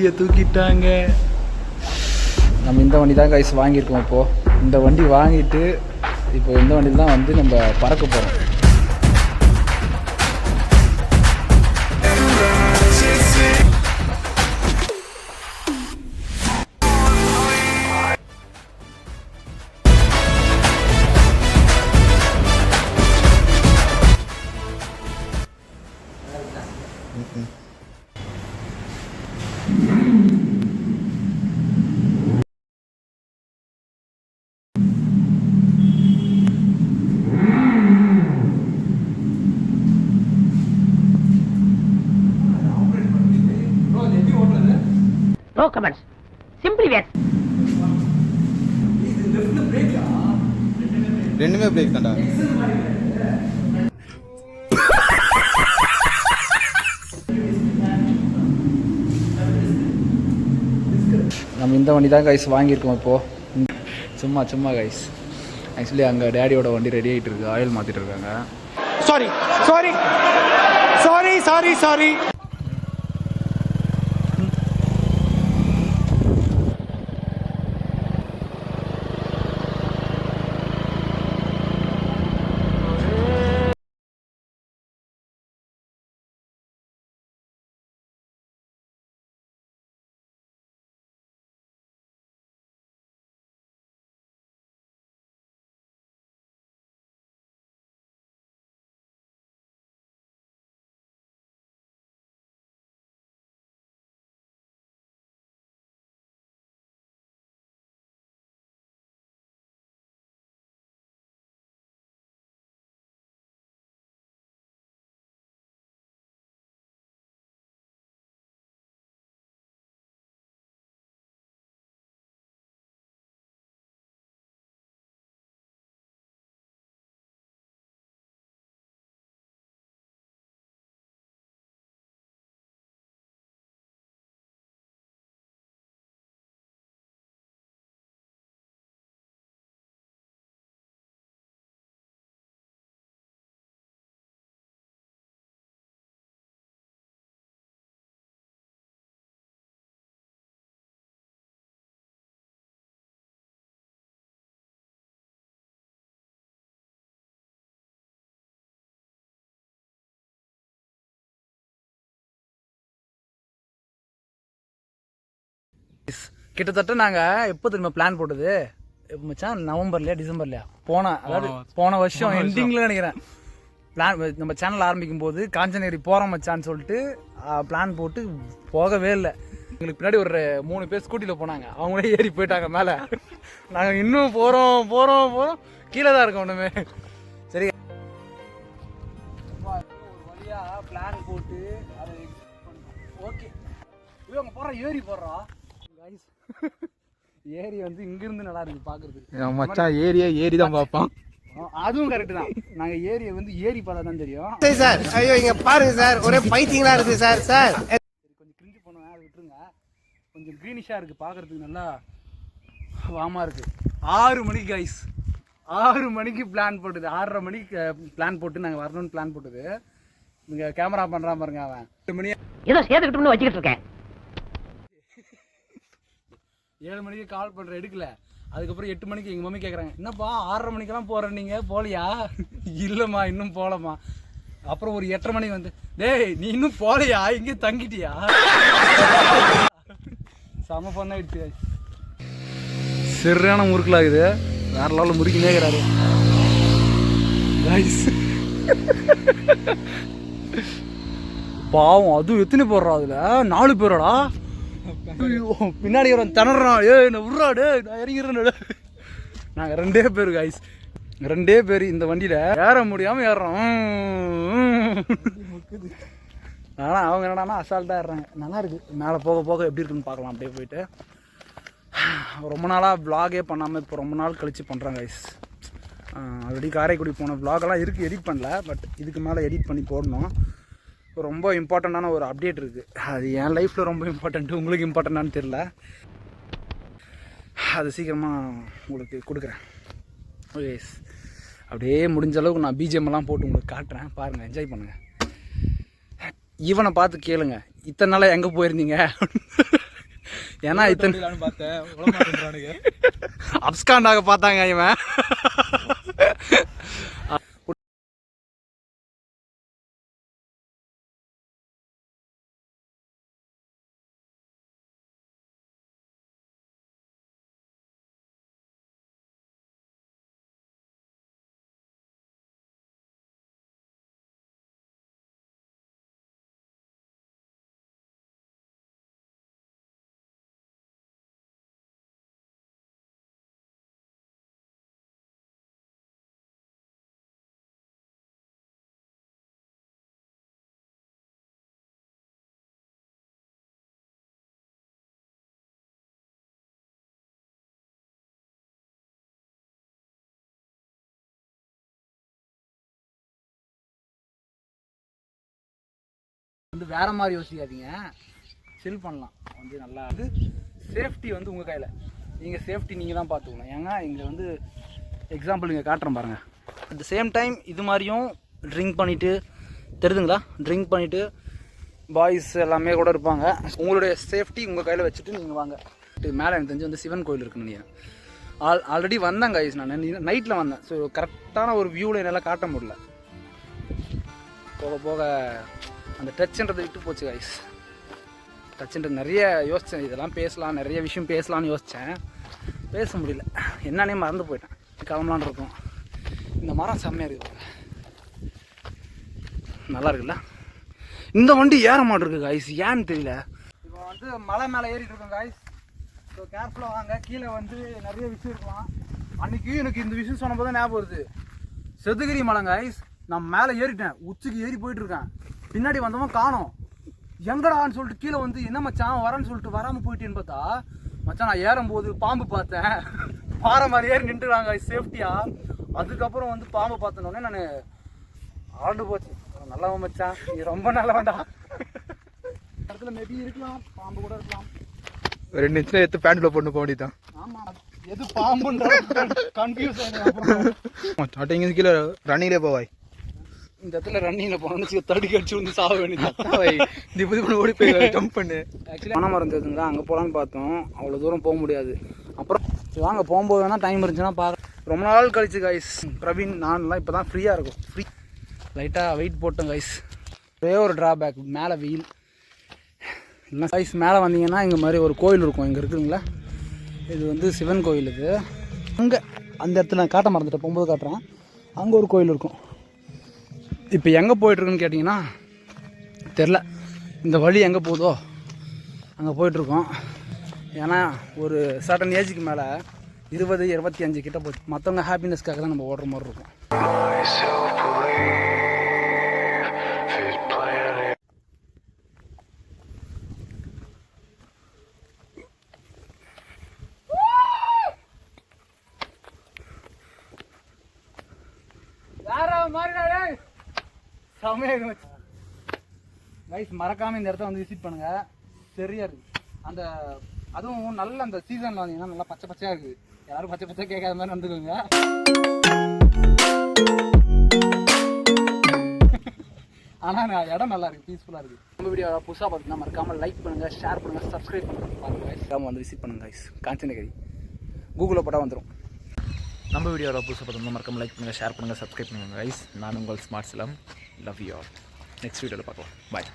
வண்டியை தூக்கிட்டாங்க. நம்ம இந்த வண்டி தான் கைஸ் வாங்கியிருக்கோம். இப்போது இந்த வண்டி வாங்கிட்டு இப்போ இந்த வண்டியில் தான் வந்து நம்ம பறக்க போகிறோம். No comments. Simply yes. ரெண்டுமே பிரேக் தான்டா. நம்ம இந்த வண்டி தான் கைஸ் வாங்கியிருக்கோம். இப்போது சும்மா கைஸ் ஆக்சுவலி அங்கே டேடியோட வண்டி ரெடி ஆகிட்டு இருக்கு. ஆயில் மாற்றிட்டு இருக்காங்க. Sorry sorry sorry sorry sorry. கிட்டத்தட்ட நாங்கள் எப்போ திரும்ப பிளான் போட்டது மச்சான், நவம்பர்லையா டிசம்பர்லையா போன வருஷம் எண்டிங்கில் நினைக்கிறேன். பிளான் நம்ம சேனல் ஆரம்பிக்கும் போது காஞ்சனேரி போகிறோம் மச்சான்னு சொல்லிட்டு பிளான் போட்டு போகவே இல்லை. எங்களுக்கு பின்னாடி ஒரு 3 பேர் ஸ்கூட்டியில் போனாங்க. அவங்களே ஏறி போயிட்டாங்க மேலே. நாங்கள் இன்னும் போகிறோம் கீழே தான் இருக்கோம் ஒன்றுமே. சரி, ஒரு வழியாக பிளான் போட்டு அதை ஓகே இவங்க போகிறோம் ஏறி போடுறோம். ஏரி வந்து இங்கிருந்து நல்லா இருக்கு பாக்குறதுக்கு. மச்சான் ஏரி தான் பார்ப்பான். அதுவும் கரெக்ட் தான். நாங்க ஏரியை வந்து ஏரி பார்த்தா தான் தெரியும். சரி சார், ஐயோ இங்க பாருங்க சார், ஒரே பைத்தியங்களா இருக்கு சார். கொஞ்சம் கிரிஞ்சு பண்ணுவேன், அதை விட்டுருங்க. கொஞ்சம் க்ரீனிஷா இருக்கு பாக்குறதுக்கு, நல்லா வாமா இருக்கு. 6 மணிக்கு கைஸ், 6 மணிக்கு பிளான் போட்டது. 6:30 மணிக்கு பிளான் போட்டு நாங்கள் வரணும்னு பிளான் போட்டது. இங்கே கேமரா பண்ணுறான் பாருங்க அவன். 8 மணி ஏதோ சேர்த்துக்கிட்டு வச்சுக்கிட்டு இருக்கேன். 7 மணிக்கு கால் பண்ணுற எடுக்கல. அதுக்கப்புறம் 8 மணிக்கு எங்கள் மம்மி கேட்குறாங்க, என்னப்பா 6:30 மணிக்கெல்லாம் போகிறேன், நீங்கள் போகலையா? இல்லைம்மா இன்னும் போகலம்மா. அப்புறம் ஒரு 8:30 மணிக்கு வந்து, டேய் நீ இன்னும் போகலையா, இங்கே தங்கிட்டியா? செம பண்ணாயிடுச்சு. சரியான முறுக்கலாகுது, வேற லெவலில் முறுக்கினே இருக்கிறாரு. பாவம், அதுவும் எத்தனை போடுறா? அதில் 4 பேரோடா. பின்னாடி திணறான். நான் விட்றாடு, நான் இறங்கிறேன். நாங்கள் 2 பேர் கைஸ், 2 பேர் இந்த வண்டியில் ஏற முடியாமல் ஏறுறோம். ஆனால் அவங்க என்னடானா அசால்ட்டாக ஏறுறாங்க. நல்லா இருக்குது. மேலே போக போக எப்படி இருக்குன்னு பார்க்கலாம். அப்படியே போயிட்டு ரொம்ப நாளாக வ்ளாகே பண்ணாமல் இப்போ ரொம்ப நாள் கழித்து பண்ணுறாங்க கைஸ். ஆல்ரெடி காரைக்குடி போன வ்ளாகெல்லாம் இருக்குது, எடிட் பண்ணல. பட் இதுக்கு மேலே எடிட் பண்ணி போடணும். ரொம்ப இம்பார்ட்டண்ட்டான ஒரு அப்டேட் இருக்குது. அது என் லைஃப்பில் ரொம்ப இம்பார்ட்டண்ட்டு, உங்களுக்கு இம்பார்ட்டண்ட்டானு தெரில. அது சீக்கிரமாக உங்களுக்கு கொடுக்குறேன். ஓகே, அப்படியே முடிஞ்ச அளவுக்கு நான் பிஜிஎம்லாம் போட்டு உங்களுக்கு காட்டுறேன், பாருங்கள், என்ஜாய் பண்ணுங்கள். இவனை பார்த்து கேளுங்க, இத்தனை நாளாக எங்கே போயிருந்தீங்க? ஏன்னா இத்தனை பார்த்தேன் உலமாட்டேன்றானுங்க. அப்ஸ்காண்டாக பார்த்தாங்க இவன். வந்து வேற மாதிரி யோசிக்காதீங்க, சில் பண்ணலாம். வந்து நல்லா வந்து சேஃப்டி வந்து உங்கள் கையில். நீங்கள் சேஃப்டி நீங்கள் தான் பார்த்துக்கணும். ஏங்க இங்கே வந்து எக்ஸாம்பிள் இங்கே காட்டுறேன் பாருங்கள். அட் த சேம் டைம் இது மாதிரியும் ட்ரிங்க் பண்ணிவிட்டு, தெரியுதுங்களா, ட்ரிங்க் பண்ணிவிட்டு பாய்ஸ் எல்லாமே கூட இருப்பாங்க. உங்களுடைய சேஃப்டி உங்கள் கையில் வச்சுட்டு நீங்கள் வாங்க. மேலே எனக்கு தெரிஞ்சு வந்து சிவன் கோயில் இருக்குன்னு நினைக்கிறேன். ஆல்ரெடி வந்தேன் கைஸ், நான் நைட்டில் வந்தேன். ஸோ கரெக்டான ஒரு வியூவில் என்னால் காட்ட முடியல. போக போக அந்த டச்சுன்றதை விட்டு போச்சு கைஸ். டச்சுன்றது நிறைய யோசித்தேன், இதெல்லாம் பேசலாம், நிறைய விஷயம் பேசலான்னு யோசித்தேன், பேச முடியல. என்னன்னே மறந்து போயிட்டேன். கிளம்பலான் இருக்கும். இந்த மரம் செம்மையாக இருக்குது, நல்லா இருக்குல்ல. இந்த வண்டி ஏற மாட்டிருக்கு கைஸ், ஏன்னு தெரியல. இப்போ வந்து மலை மேலே ஏறிட்டு இருக்கோம் கைஸ். ஸோ கேர்ஃபுல்லாக வாங்க. கீழே வந்து நிறைய விஷயம் இருக்கலாம். அன்றைக்கி எனக்கு இந்த விஷயம் சொன்னபோது தான் ஞாபகம் வருது. செதுகிரி மலை கைஸ், நான் மேலே ஏறிட்டேன், உச்சிக்கு ஏறி போயிட்டுருக்கேன். பின்னாடி வந்தவன் காணோம். எங்கடான்னு சொல்லிட்டு கீழே வந்து என்ன மச்சான் வரேன்னு சொல்லிட்டு வராமல் போயிட்டேன்னு பார்த்தா, மச்சான் நான் ஏறும்போது பாம்பு பார்த்தேன். பாறை மாதிரி ஏறி நின்றுறாங்க சேஃப்டியாக. அதுக்கப்புறம் வந்து பாம்பு பார்த்தனோடனே நான் ஆண்டு போச்சு. நல்லவன் மச்சான், நீ ரொம்ப நல்லவன்டா. இடத்துல மேபி இருக்கலாம், பாம்பு கூட இருக்கலாம். 2 நிமிஷம் எடுத்து பேண்ட்ல போட்டு போக வேண்டியதான். ஆமாம், எது பாம்புன்ற கன்ஃபியூஸ் ஆகிடும். ஸ்டார்டிங் கீழே ரன்னிங்லேயே போவாய். இந்த இடத்துல ரன்னிங்கில் போனோன்னு தடுக்கி அடிச்சு வந்து சாக வேண்டியதான். இப்படி பண்ணி ஓடி போய் ஜம்ப் பண்ணு. ஆக்சுவலி பணம் இருந்ததுங்களா, அங்கே போகலான்னு பார்த்தோம். அவ்வளோ தூரம் போக முடியாது. அப்புறம் வாங்க போகும்போது வேணால் டைம் இருந்துச்சுன்னா பார்க்க. ரொம்ப நாள் கழிச்சு கைஸ், பிரவீன் நான்லாம் இப்போ தான் ஃப்ரீயாக இருக்கும். ஃப்ரீ லைட்டாக வெயிட் போட்டோம் கைஸ். ஒரே ஒரு ட்ராபேக், மேலே வெயில். இல்லை கைஸ், மேலே வந்தீங்கன்னா இங்கே மாதிரி ஒரு கோயில் இருக்கும். இங்கே இருக்குதுங்களா, இது வந்து சிவன் கோயில். இது அங்கே அந்த இடத்துல நான் காட்ட மறந்துட்டேன், போகும்போது காட்டுறேன். அங்கே ஒரு கோயில் இருக்கும். இப்போ எங்கே போயிட்டுருக்குன்னு கேட்டிங்கன்னா தெரில. இந்த வழி எங்கே போகுதோ அங்கே போயிட்டுருக்கோம். ஏன்னா ஒரு சர்டன் ஏஜுக்கு மேலே 20-25 கிட்ட போச்சு. மற்றவங்க ஹாப்பினஸ்க்காக தான் நம்ம ஓடுற மாதிரி இருக்கும். கைஸ் மறக்காமல் இந்த இடத்த வந்து விசிட் பண்ணுங்கள், சரியாக இருக்குது. அந்த அதுவும் நல்ல அந்த சீசனில் வந்தீங்கன்னா நல்லா பச்சை பச்சையாக இருக்குது. யாரும் பச்சை பச்சை கேட்காத மாதிரி நடந்துக்கோங்க. ஆனால் இடம் நல்லா இருக்குது, பீஸ்ஃபுல்லாக இருக்குது. நம்ம வீடியோ புதுசாக பார்த்தீங்கன்னா மறக்காமல் லைக் பண்ணுங்கள், ஷேர் பண்ணுங்கள், சப்ஸ்கிரைப் பண்ணுங்கள். பாருங்கள் கைஸ், வந்து விசிட் பண்ணுங்கள் கைஸ். காஞ்சனகிரி கூகுளில் போட்டால் வந்துடும். நம்ம வீடியோவில் புதுசாக பார்த்தோம்னா மறக்காம லைக் பண்ணுங்கள், ஷேர் பண்ணுங்கள், சப்ஸ்கிரைப் பண்ணுங்கள் கைஸ். நான் உங்கள் ஸ்மார்ட் சிலம். Love you all. நெக்ஸ்ட் வீடியோவில் பார்க்கலாம். பாய்.